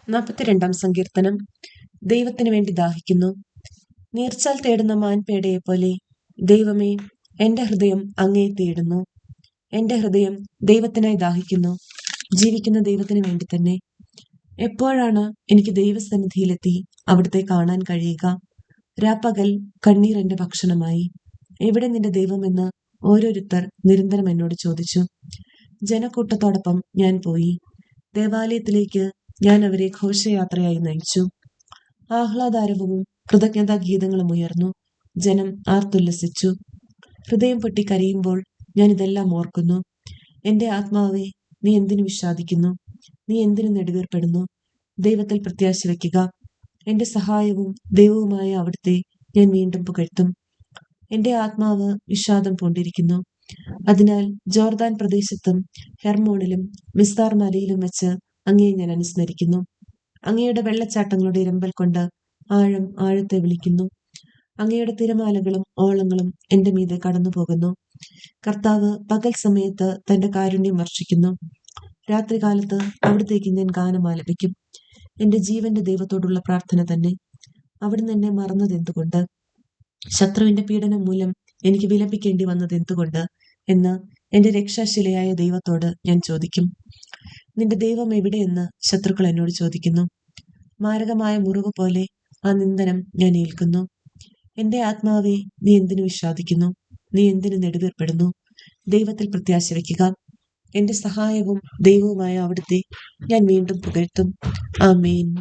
42 സങ്കീർത്തനം. ദൈവത്തിനു വേണ്ടി ദാഹിക്കുന്നു. നീർച്ചാൽ തേടുന്ന മാൻപേടയെപ്പോലെ ദൈവമേ, എന്റെ ഹൃദയം അങ്ങയെ തേടുന്നു. എന്റെ ഹൃദയം ദൈവത്തിനായി ദാഹിക്കുന്നു, ജീവിക്കുന്ന ദൈവത്തിനു വേണ്ടി തന്നെ. എപ്പോഴാണ് എനിക്ക് ദൈവസന്നിധിയിലെത്തി അവിടുത്തെ കാണാൻ കഴിയുക? രാപ്പകൽ കണ്ണീർ എന്റെ ഭക്ഷണമായി. എവിടെ നിന്റെ ദൈവമെന്ന് ഓരോരുത്തർ നിരന്തരം എന്നോട് ചോദിച്ചു. ജനക്കൂട്ടത്തോടൊപ്പം ഞാൻ പോയി. ദേവാലയത്തിലേക്ക് ഞാൻ അവരെ ഘോഷയാത്രയായി നയിച്ചു. ആഹ്ലാദാരവവും കൃതജ്ഞതാ ഗീതങ്ങളും ഉയർന്നു. ജനം ആർത്തുല്ലസിച്ചു. ഹൃദയം പൊട്ടി കരയുമ്പോൾ ഞാൻ ഇതെല്ലാം ഓർക്കുന്നു. എന്റെ ആത്മാവേ, നീ എന്തിനു വിഷാദിക്കുന്നു? നീ എന്തിനു നെടുവീർപ്പെടുന്നു? ദൈവത്തിൽ പ്രത്യാശ വയ്ക്കുക. എന്റെ സഹായവും ദൈവവുമായ അവിടുത്തെ ഞാൻ വീണ്ടും പുകഴ്ത്തും. എന്റെ ആത്മാവ് വിഷാദം പൂണ്ടിരിക്കുന്നു. അതിനാൽ ജോർദാൻ പ്രദേശത്തും ഹെർമോണിലും മിസ്താർ മലയിലും വെച്ച് അങ്ങയെ ഞാൻ അനുസ്മരിക്കുന്നു. അങ്ങയുടെ വെള്ളച്ചാട്ടങ്ങളുടെ ഇരമ്പൽ കൊണ്ട് ആഴം ആഴത്തെ വിളിക്കുന്നു. അങ്ങയുടെ തിരമാലകളും ഓളങ്ങളും എന്റെ മീതെ കടന്നു പോകുന്നു. കർത്താവ് പകൽ സമയത്ത് തന്റെ കാരുണ്യം വർഷിക്കുന്നു. രാത്രികാലത്ത് അവിടത്തേക്ക് ഞാൻ ഗാനം ആലപിക്കും. എന്റെ ജീവന്റെ ദൈവത്തോടുള്ള പ്രാർത്ഥന തന്നെ. അവിടുന്ന് എന്നെ മറന്നത് എന്തുകൊണ്ട്? ശത്രുവിന്റെ പീഡനം മൂലം എനിക്ക് വിലപിക്കേണ്ടി വന്നത് എന്തുകൊണ്ട് എന്ന് എന്റെ രക്ഷാശിലയായ ദൈവത്തോട് ഞാൻ ചോദിക്കും. നിന്റെ ദൈവം എവിടെയെന്ന് ശത്രുക്കൾ എന്നോട് ചോദിക്കുന്നു. മാരകമായ മുറിവ് പോലെ ആ നിന്ദനം ഞാൻ ഏൽക്കുന്നു. എന്റെ ആത്മാവെ, നീ എന്തിനു വിഷാദിക്കുന്നു? നീ എന്തിനു നെടുവീർപ്പെടുന്നു? ദൈവത്തിൽ പ്രത്യാശ വയ്ക്കുക. എന്റെ സഹായവും ദൈവവുമായ അവിടുത്തെ ഞാൻ വീണ്ടും പുകഴ്ത്തും. ആമേൻ.